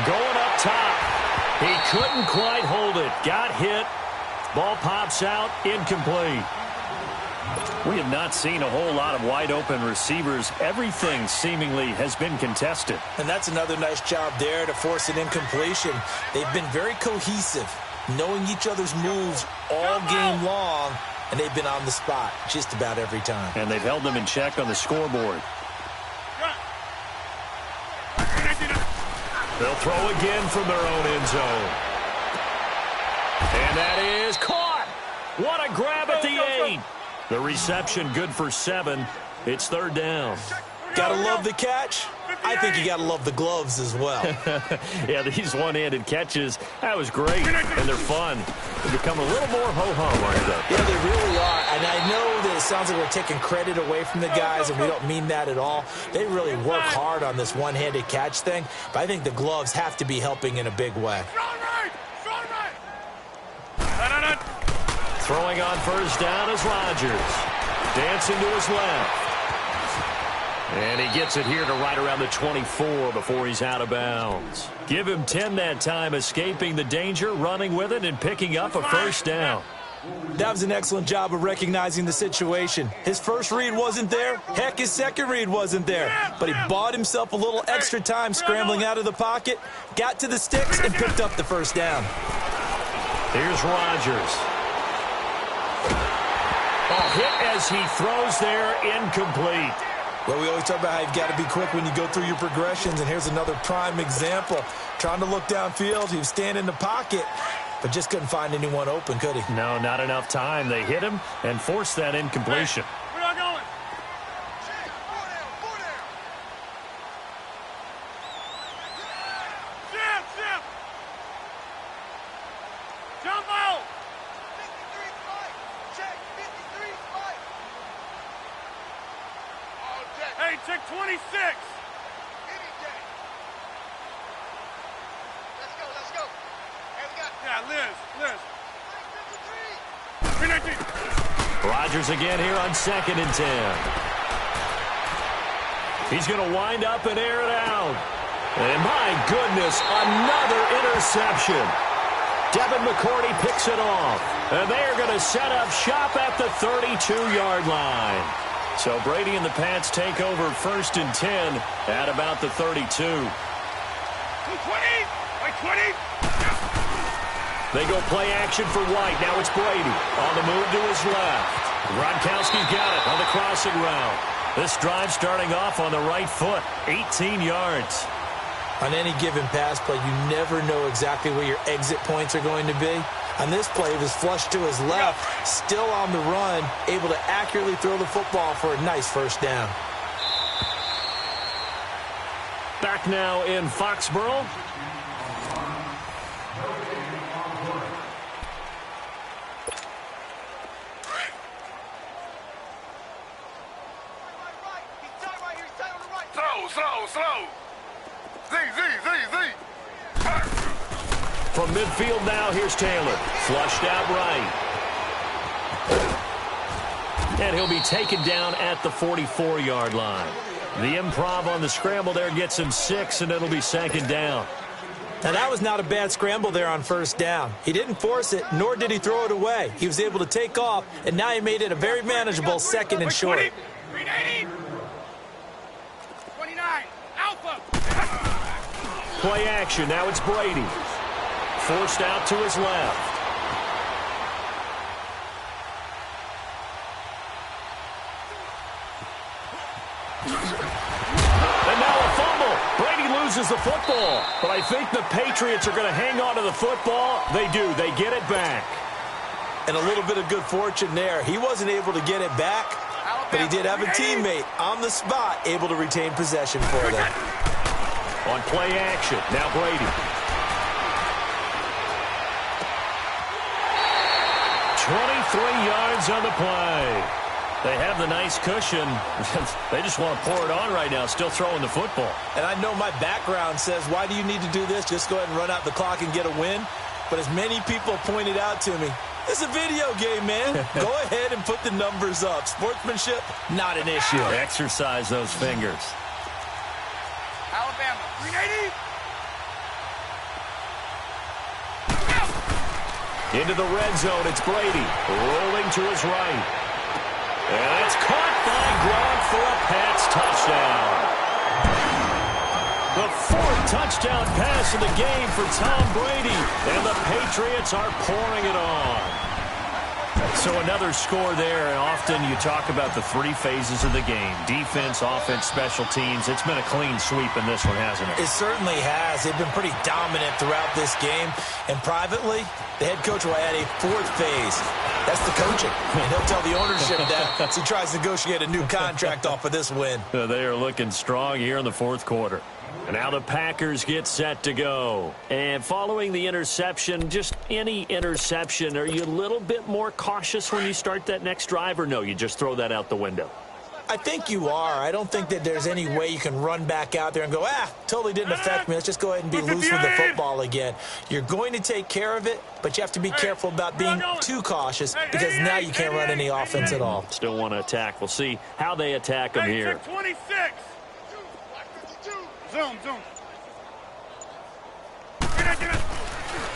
Going up top. He couldn't quite hold it. Got hit. Ball pops out. Incomplete. We have not seen a whole lot of wide-open receivers. Everything seemingly has been contested. And that's another nice job there to force an incompletion. They've been very cohesive, knowing each other's moves all game long, and they've been on the spot just about every time. And they've held them in check on the scoreboard. They'll throw again from their own end zone. And that is caught. What a grab at the 8. The reception good for 7. It's third down. Gotta love the catch. I think you gotta love the gloves as well. Yeah, these one-handed catches, that was great, and they're fun. They become a little more ho-hum, aren't they? Yeah, they really are. And I know that it sounds like we're taking credit away from the guys, and we don't mean that at all. They really work hard on this one-handed catch thing, but I think the gloves have to be helping in a big way. Throwing on first down is Rodgers. Dancing to his left. And he gets it here to right around the 24 before he's out of bounds. Give him 10 that time, escaping the danger, running with it, and picking up a first down. That was an excellent job of recognizing the situation. His first read wasn't there. Heck, his second read wasn't there. But he bought himself a little extra time scrambling out of the pocket, got to the sticks, and picked up the first down. Here's Rodgers. Oh, hit as he throws there, incomplete. Well, we always talk about how you've got to be quick when you go through your progressions, and here's another prime example. Trying to look downfield, he was standing in the pocket, but just couldn't find anyone open, could he? No, not enough time. They hit him and forced that incompletion. We're not going. Zip. Jump out. 53 Spike. Check 53 Spike. All check. Hey, check 26. Any check. Let's go. Hey, we got Yeah, Liz. 53. 319. Rodgers again here on 2nd and 10. He's going to wind up and air it out. And my goodness, another interception. Devin McCourty picks it off. And they are going to set up shop at the 32-yard line. So Brady and the Pats take over 1st and 10 at about the 32. 220. 20. They go play action for White. Now it's Brady on the move to his left. Gronkowski's got it on the crossing route. This drive starting off on the right foot, 18 yards. On any given pass play, you never know exactly where your exit points are going to be. On this play, it was flushed to his left, still on the run, able to accurately throw the football for a nice first down. Back back now in Foxborough. Slow. Z. From midfield now, here's Taylor. Flushed out right. And he'll be taken down at the 44-yard line. The improv on the scramble there gets him 6, and it'll be second down. Now, that was not a bad scramble there on first down. He didn't force it, nor did he throw it away. He was able to take off, and now he made it a very manageable second and short. 380. 29. Alpha. Play action. Now it's Brady. Forced out to his left. And now a fumble. Brady loses the football. But I think the Patriots are going to hang on to the football. They do. They get it back. And a little bit of good fortune there. He wasn't able to get it back, but he did have a teammate on the spot able to retain possession for them. On play action. Now Brady. 23 yards on the play. They have the nice cushion. They just want to pour it on right now, still throwing the football. And I know my background says, why do you need to do this? Just go ahead and run out the clock and get a win. But as many people pointed out to me, it's a video game, man. Go ahead and put the numbers up. Sportsmanship, not an issue. Exercise those fingers. Alabama. 380. Into the red zone, it's Brady. Rolling to his right. And it's caught by Gronk for a Pats touchdown. The 4th touchdown pass of the game for Tom Brady. And the Patriots are pouring it on. So another score there, and often you talk about the 3 phases of the game. Defense, offense, special teams. It's been a clean sweep in this one, hasn't it? It certainly has. They've been pretty dominant throughout this game. And privately, the head coach will add a 4th phase. That's the coaching. And he'll tell the ownership that as he tries to negotiate a new contract off of this win. They are looking strong here in the 4th quarter. And now the Packers get set to go. And following the interception, just any interception, are you a little bit more cautious when you start that next drive, or no, you just throw that out the window? I think you are. I don't think that there's any way you can run back out there and go, totally didn't affect me. Let's just go ahead and be loose with the football again. You're going to take care of it, but you have to be careful about being too cautious because now you can't run any offense at all. Still want to attack. We'll see how they attack them here. 26. Zoom.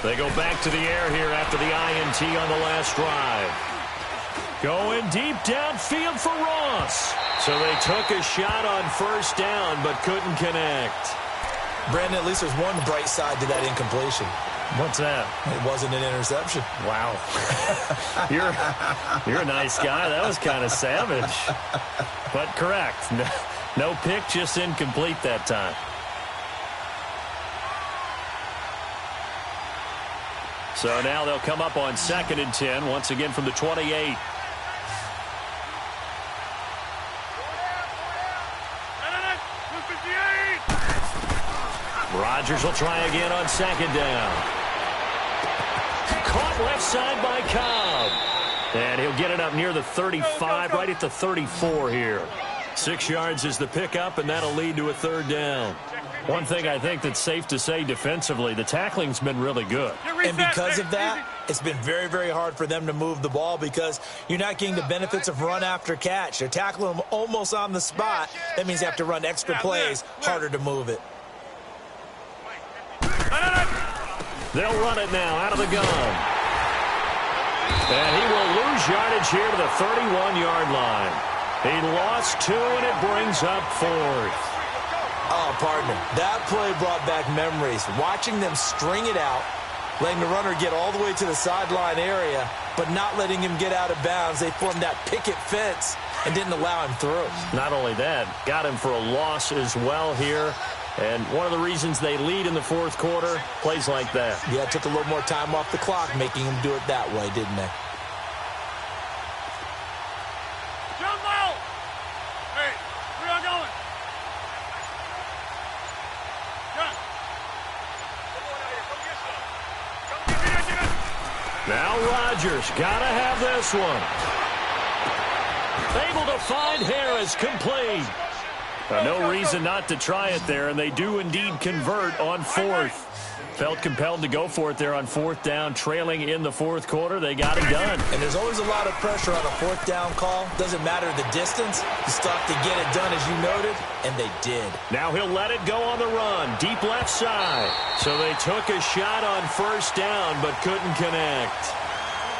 They go back to the air here after the INT on the last drive. Going deep downfield for Ross. So they took a shot on first down but couldn't connect. Brandon, at least there's one bright side to that incompletion. What's that? It wasn't an interception. Wow. You're a nice guy. That was kind of savage. But correct. No pick, just incomplete that time. So now they'll come up on 2nd and 10, once again from the 28. Rodgers will try again on 2nd down. Caught left side by Cobb. And he'll get it up near the 35, right at the 34 here. 6 yards is the pickup, and that'll lead to a 3rd down. One thing I think that's safe to say defensively, the tackling's been really good. And because of that, it's been very, very hard for them to move the ball because you're not getting the benefits of run after catch. They're tackling them almost on the spot. That means they have to run extra plays, harder to move it. They'll run it now out of the gun. And he will lose yardage here to the 31-yard line. He lost 2, and it brings up 4th. Oh, partner, that play brought back memories. Watching them string it out, letting the runner get all the way to the sideline area, but not letting him get out of bounds. They formed that picket fence and didn't allow him through. Not only that, got him for a loss as well here. And one of the reasons they lead in the 4th quarter, plays like that. Yeah, it took a little more time off the clock, making him do it that way, didn't they? Jump out! Hey, where y'all going? Now Rodgers got to have this one. Able to find Harris, complete. No reason not to try it there, and they do indeed convert on fourth. Felt compelled to go for it there on fourth down, trailing in the fourth quarter. They got it done. And there's always a lot of pressure on a fourth down call. Doesn't matter the distance. You still have to get it done, as you noted, and they did. Now he'll let it go on the run, deep left side. So they took a shot on first down, but couldn't connect.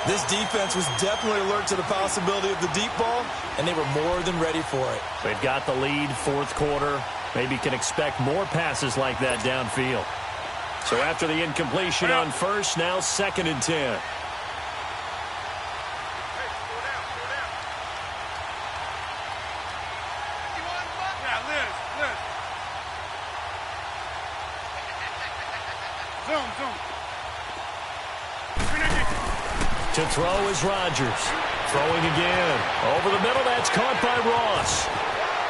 This defense was definitely alert to the possibility of the deep ball, and they were more than ready for it. They've got the lead, fourth quarter. Maybe can expect more passes like that downfield. So after the incompletion on first, now 2nd and 10. To throw is Rodgers. Throwing again. Over the middle, that's caught by Ross.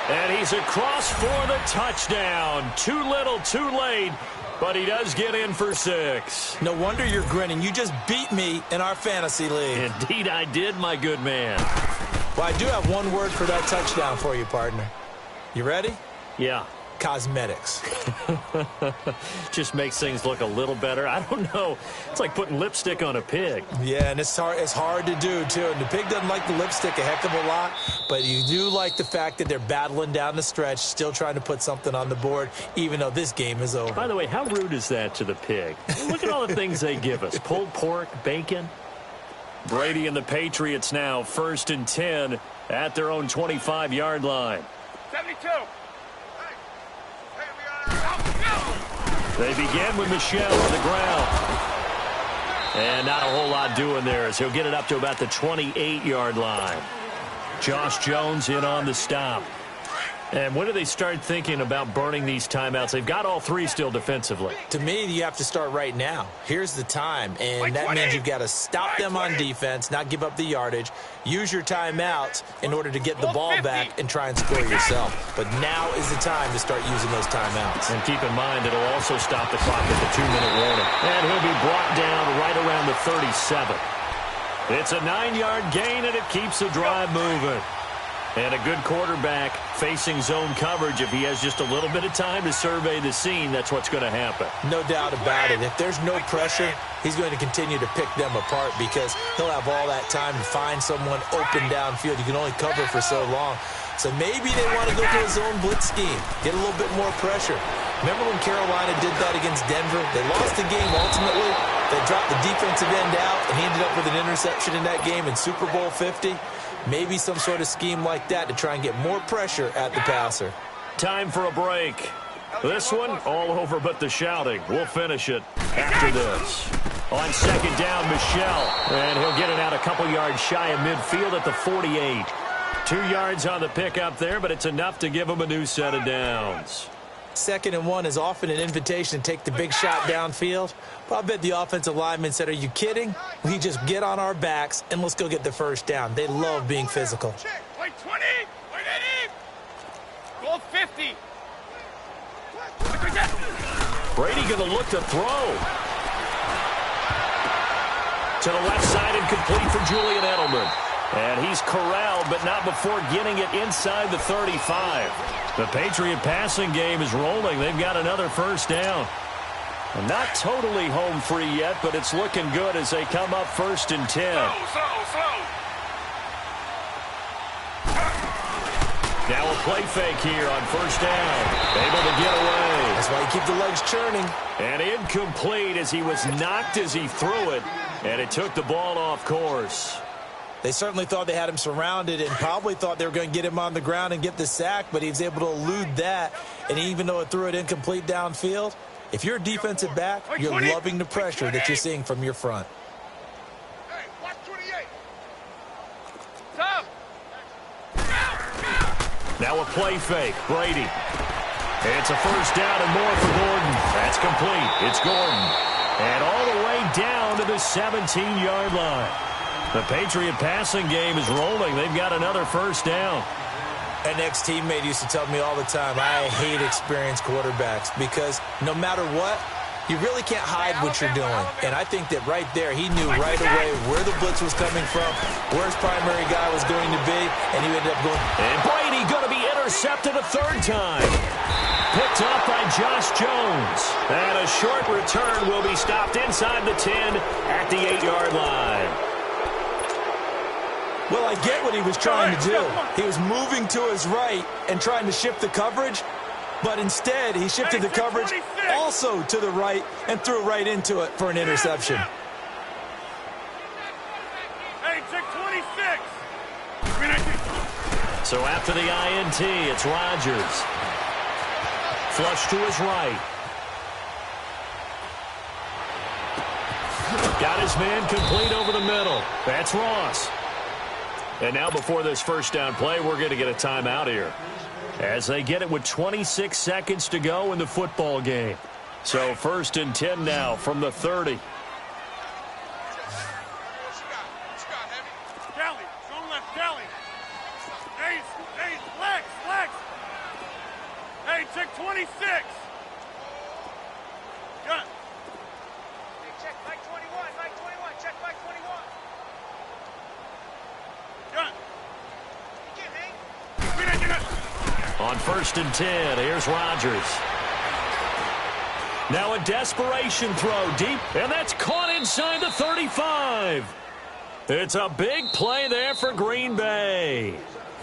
And he's across for the touchdown. Too little, too late. But he does get in for 6. No wonder you're grinning. You just beat me in our fantasy league. Indeed I did, my good man. Well, I do have one word for that touchdown for you, partner. You ready? Yeah. Cosmetics. Just makes things look a little better. I don't know. It's like putting lipstick on a pig. Yeah, and it's hard to do, too. And the pig doesn't like the lipstick a heck of a lot, but you do like the fact that they're battling down the stretch, still trying to put something on the board, even though this game is over. By the way, how rude is that to the pig? Look at all the things they give us. Pulled pork, bacon. Brady and the Patriots now 1st and 10 at their own 25-yard line. 72. They begin with Michel on the ground. And not a whole lot doing there as he'll get it up to about the 28-yard line. Josh Jones in on the stop. And when do they start thinking about burning these timeouts? They've got all 3 still defensively. To me, you have to start right now. Here's the time, and that means you've got to stop them on defense, not give up the yardage, use your timeouts in order to get the ball back and try and score yourself. But now is the time to start using those timeouts. And keep in mind, it'll also stop the clock at the 2-minute warning. And he'll be brought down right around the 37. It's a 9-yard gain, and it keeps the drive moving. And a good quarterback facing zone coverage. If he has just a little bit of time to survey the scene, that's what's going to happen. No doubt about it. If there's no pressure, he's going to continue to pick them apart because he'll have all that time to find someone open downfield. You can only cover for so long. So maybe they want to go to a zone blitz scheme, get a little bit more pressure. Remember when Carolina did that against Denver? They lost the game ultimately. They dropped the defensive end out, and he ended up with an interception in that game in Super Bowl 50. Maybe some sort of scheme like that to try and get more pressure at the passer. Time for a break. This one, all over but the shouting. We'll finish it after this. On 2nd down, Michel. And he'll get it out a couple yards shy of midfield at the 48. 2 yards on the pickup there, but it's enough to give him a new set of downs. 2nd and 1 is often an invitation to take the big shot downfield. But I bet the offensive lineman said, are you kidding? We just get on our backs and let's go get the first down. They love being physical. Wait 20. Wait 80. Goal 50. Brady going to look to throw. To the left side and complete for Julian Edelman. And he's corralled, but not before getting it inside the 35. The Patriot passing game is rolling. They've got another first down. Not totally home free yet, but it's looking good as they come up 1st and 10. Slow. Now a play fake here on first down. Able to get away. That's why you keep the legs churning. And incomplete as he was knocked as he threw it. And it took the ball off course. They certainly thought they had him surrounded and probably thought they were going to get him on the ground and get the sack, but he was able to elude that. And even though it threw it incomplete downfield, if you're a defensive back, you're loving the pressure that you're seeing from your front. Hey, watch 28. Tom. Now a play fake. Brady. It's a first down and more for Gordon. That's complete. It's Gordon. And all the way down to the 17-yard line. The Patriot passing game is rolling. They've got another first down. An ex-teammate used to tell me all the time, I hate experienced quarterbacks because no matter what, You really can't hide what you're doing. And I think that right there, he knew right away where the blitz was coming from, where his primary guy was going to be, and he ended up going. And Brady going to be intercepted a third time. Picked up by Josh Jones. And a short return will be stopped inside the 10 at the 8-yard line. Well, I get what he was trying to do. He was moving to his right and trying to shift the coverage, but instead he shifted the coverage also to the right and threw right into it for an interception. Hey, check 26. So after the INT, it's Rodgers. Flush to his right. Got his man complete over the middle. That's Ross. And now before this first down play, we're going to get a timeout here, as they get it with 26 seconds to go in the football game. So 1st and 10 now from the 30. Kelly, go left, Kelly. Hey, flex. Hey, check 26. Gun. Hey, check Mike 21, check Mike 21. Gun. You can't hang. On 1st and 10, here's Rodgers. Now a desperation throw deep, and that's caught inside the 35. It's a big play there for Green Bay.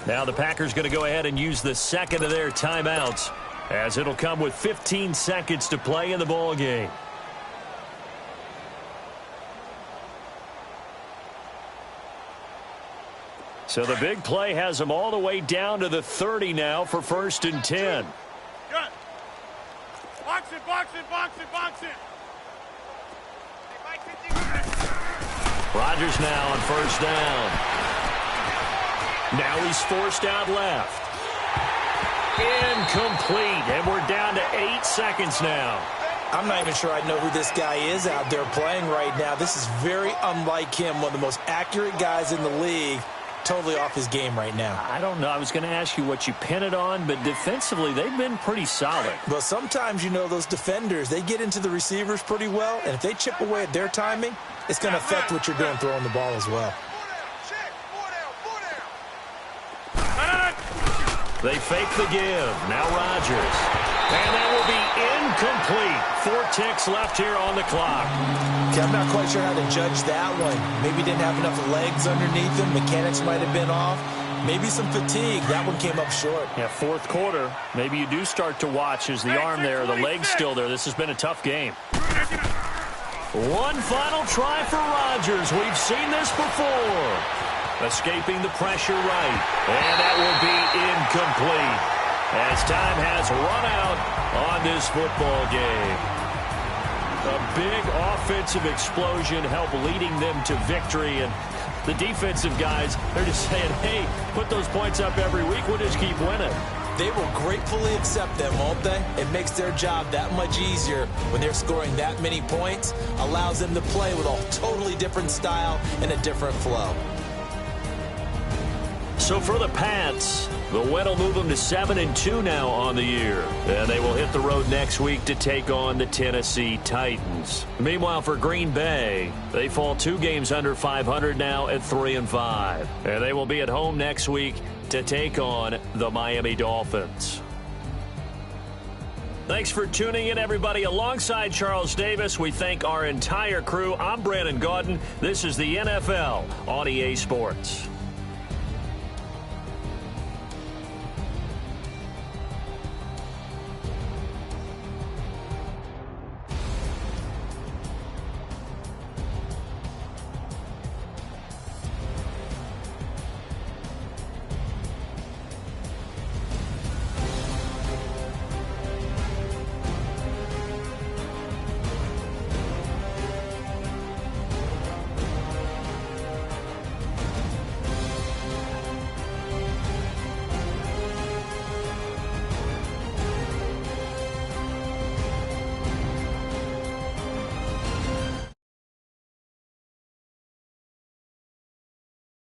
Now the Packers going to go ahead and use the second of their timeouts, as it'll come with 15 seconds to play in the ball game. So the big play has them all the way down to the 30 now for 1st and 10. Gun. Box it. Hey, Mike 51. Rodgers now on 1st down. Now he's forced out left. Incomplete, and we're down to 8 seconds now. I'm not even sure I know who this guy is out there playing right now. This is very unlike him, one of the most accurate guys in the league. Totally off his game right now. I don't know. I was going to ask you what you pin it on, but defensively, they've been pretty solid. Well, sometimes, you know, those defenders, they get into the receivers pretty well, and if they chip away at their timing, it's going to affect what you're doing throwing the ball as well. They fake the give. Now Rodgers. And that will be incomplete. 4 ticks left here on the clock. Okay, I'm not quite sure how to judge that one. Maybe didn't have enough legs underneath him. Mechanics might have been off. Maybe some fatigue. That one came up short. Yeah, 4th quarter. Maybe you do start to watch as the arm there, the leg's still there. This has been a tough game. One final try for Rodgers. We've seen this before. Escaping the pressure right. And that will be incomplete, as time has run out on this football game. A big offensive explosion helped leading them to victory. And the defensive guys, they're just saying, hey, put those points up every week. We'll just keep winning. They will gratefully accept them, won't they? It makes their job that much easier when they're scoring that many points. Allows them to play with a totally different style and a different flow. So for the Pats, the win will move them to 7-2 now on the year. And they will hit the road next week to take on the Tennessee Titans. Meanwhile, for Green Bay, they fall 2 games under 500 now at 3-5. And they will be at home next week to take on the Miami Dolphins. Thanks for tuning in, everybody. Alongside Charles Davis, we thank our entire crew. I'm Brandon Gaudin. This is the NFL on EA Sports.